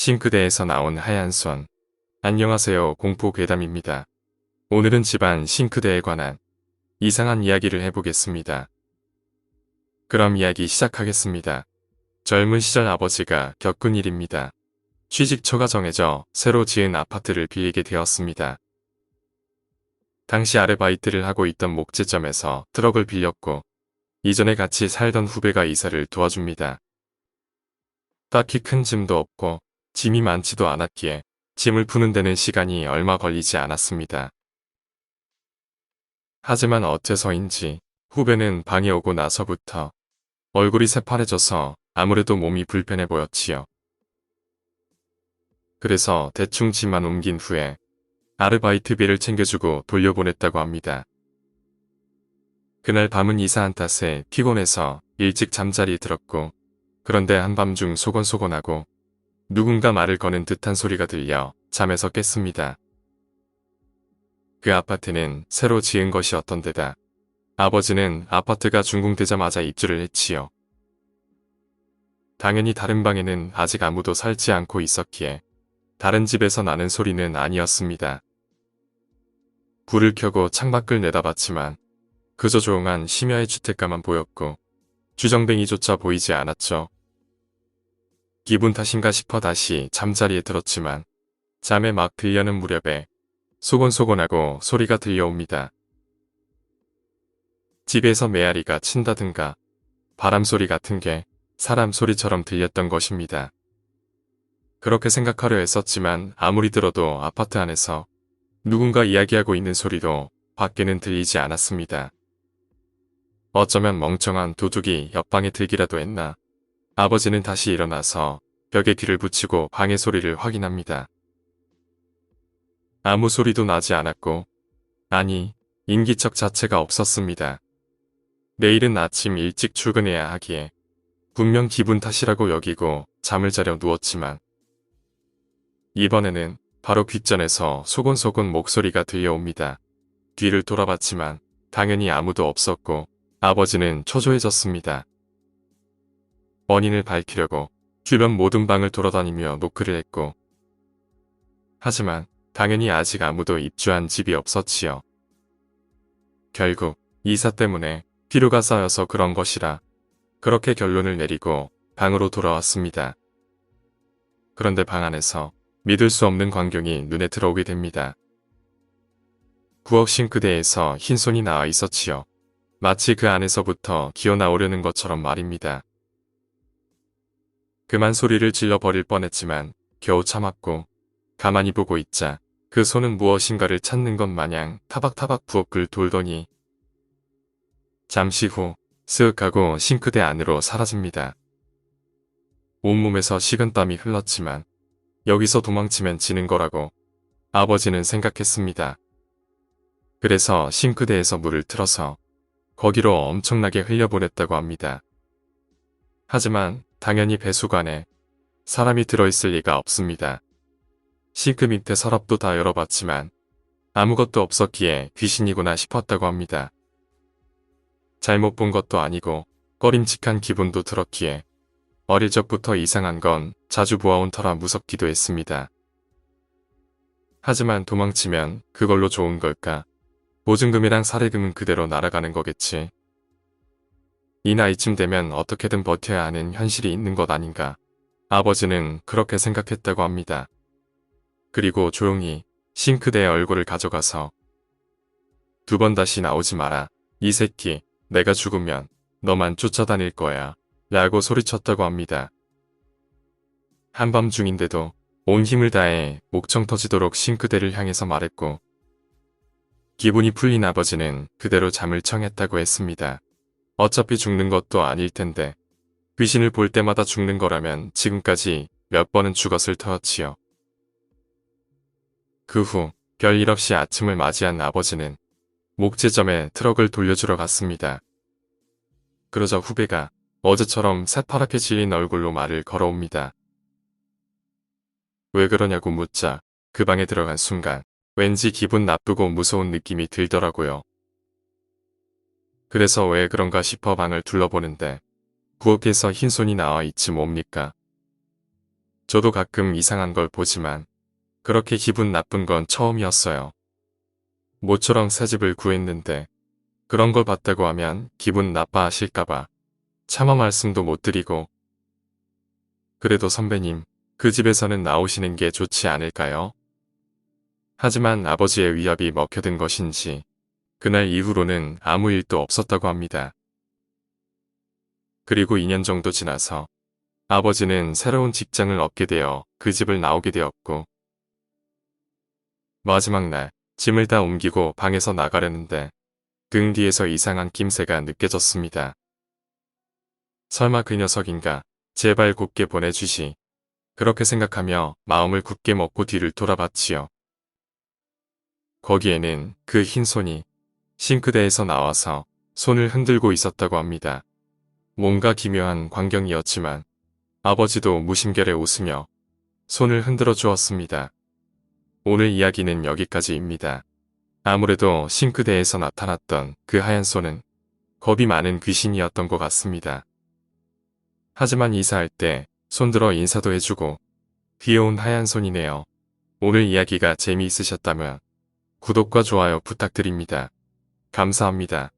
싱크대에서 나온 하얀 손. 안녕하세요, 공포괴담입니다. 오늘은 집안 싱크대에 관한 이상한 이야기를 해보겠습니다. 그럼 이야기 시작하겠습니다. 젊은 시절 아버지가 겪은 일입니다. 취직처가 정해져 새로 지은 아파트를 빌리게 되었습니다. 당시 아르바이트를 하고 있던 목재점에서 트럭을 빌렸고 이전에 같이 살던 후배가 이사를 도와줍니다. 딱히 큰 짐도 없고 짐이 많지도 않았기에 짐을 푸는 데는 시간이 얼마 걸리지 않았습니다. 하지만 어째서인지 후배는 방에 오고 나서부터 얼굴이 새파래져서 아무래도 몸이 불편해 보였지요. 그래서 대충 짐만 옮긴 후에 아르바이트비를 챙겨주고 돌려보냈다고 합니다. 그날 밤은 이사한 탓에 피곤해서 일찍 잠자리에 들었고 그런데 한밤중 소곤소곤하고 누군가 말을 거는 듯한 소리가 들려 잠에서 깼습니다. 그 아파트는 새로 지은 것이었던 데다 아버지는 아파트가 준공되자마자 입주를 했지요. 당연히 다른 방에는 아직 아무도 살지 않고 있었기에 다른 집에서 나는 소리는 아니었습니다. 불을 켜고 창밖을 내다봤지만 그저 조용한 심야의 주택가만 보였고 주정뱅이조차 보이지 않았죠. 기분 탓인가 싶어 다시 잠자리에 들었지만 잠에 막 들려는 무렵에 소곤소곤하고 소리가 들려옵니다. 집에서 메아리가 친다든가 바람소리 같은 게 사람 소리처럼 들렸던 것입니다. 그렇게 생각하려 했었지만 아무리 들어도 아파트 안에서 누군가 이야기하고 있는 소리도 밖에는 들리지 않았습니다. 어쩌면 멍청한 도둑이 옆방에 들기라도 했나. 아버지는 다시 일어나서 벽에 귀를 붙이고 방의 소리를 확인합니다. 아무 소리도 나지 않았고 아니 인기척 자체가 없었습니다. 내일은 아침 일찍 출근해야 하기에 분명 기분 탓이라고 여기고 잠을 자려 누웠지만 이번에는 바로 귓전에서 소곤소곤 목소리가 들려옵니다. 뒤를 돌아봤지만 당연히 아무도 없었고 아버지는 초조해졌습니다. 원인을 밝히려고 주변 모든 방을 돌아다니며 노크를 했고 하지만 당연히 아직 아무도 입주한 집이 없었지요. 결국 이사 때문에 피로가 쌓여서 그런 것이라 그렇게 결론을 내리고 방으로 돌아왔습니다. 그런데 방 안에서 믿을 수 없는 광경이 눈에 들어오게 됩니다. 부엌 싱크대에서 흰손이 나와 있었지요. 마치 그 안에서부터 기어나오려는 것처럼 말입니다. 그만 소리를 질러버릴 뻔했지만 겨우 참았고 가만히 보고 있자 그 손은 무엇인가를 찾는 것 마냥 타박타박 부엌을 돌더니 잠시 후 쓱 하고 싱크대 안으로 사라집니다. 온몸에서 식은땀이 흘렀지만 여기서 도망치면 지는 거라고 아버지는 생각했습니다. 그래서 싱크대에서 물을 틀어서 거기로 엄청나게 흘려보냈다고 합니다. 하지만 당연히 배수관에 사람이 들어있을 리가 없습니다. 싱크 밑에 서랍도 다 열어봤지만 아무것도 없었기에 귀신이구나 싶었다고 합니다. 잘못 본 것도 아니고 꺼림칙한 기분도 들었기에 어릴 적부터 이상한 건 자주 보아온 터라 무섭기도 했습니다. 하지만 도망치면 그걸로 좋은 걸까? 보증금이랑 사례금은 그대로 날아가는 거겠지. 이 나이쯤 되면 어떻게든 버텨야 하는 현실이 있는 것 아닌가. 아버지는 그렇게 생각했다고 합니다. 그리고 조용히 싱크대에 얼굴을 가져가서 두 번 다시 나오지 마라. 이 새끼, 내가 죽으면 너만 쫓아다닐 거야. 라고 소리쳤다고 합니다. 한밤중인데도 온 힘을 다해 목청 터지도록 싱크대를 향해서 말했고 기분이 풀린 아버지는 그대로 잠을 청했다고 했습니다. 어차피 죽는 것도 아닐 텐데 귀신을 볼 때마다 죽는 거라면 지금까지 몇 번은 죽었을 터였지요. 그 후 별일 없이 아침을 맞이한 아버지는 목재점에 트럭을 돌려주러 갔습니다. 그러자 후배가 어제처럼 새파랗게 질린 얼굴로 말을 걸어옵니다. 왜 그러냐고 묻자 그 방에 들어간 순간 왠지 기분 나쁘고 무서운 느낌이 들더라고요. 그래서 왜 그런가 싶어 방을 둘러보는데 부엌에서 흰손이 나와 있지 뭡니까. 저도 가끔 이상한 걸 보지만 그렇게 기분 나쁜 건 처음이었어요. 모처럼 새 집을 구했는데 그런 걸 봤다고 하면 기분 나빠하실까봐 차마 말씀도 못 드리고 그래도 선배님, 그 집에서는 나오시는 게 좋지 않을까요? 하지만 아버지의 위압이 먹혀든 것인지 그날 이후로는 아무 일도 없었다고 합니다. 그리고 2년 정도 지나서 아버지는 새로운 직장을 얻게 되어 그 집을 나오게 되었고 마지막 날 짐을 다 옮기고 방에서 나가려는데 등 뒤에서 이상한 낌새가 느껴졌습니다. 설마 그 녀석인가? 제발 곱게 보내주시. 그렇게 생각하며 마음을 굳게 먹고 뒤를 돌아봤지요. 거기에는 그 흰 손이 싱크대에서 나와서 손을 흔들고 있었다고 합니다. 뭔가 기묘한 광경이었지만 아버지도 무심결에 웃으며 손을 흔들어 주었습니다. 오늘 이야기는 여기까지입니다. 아무래도 싱크대에서 나타났던 그 하얀 손은 겁이 많은 귀신이었던 것 같습니다. 하지만 이사할 때 손들어 인사도 해주고 귀여운 하얀 손이네요. 오늘 이야기가 재미있으셨다면 구독과 좋아요 부탁드립니다. 감사합니다.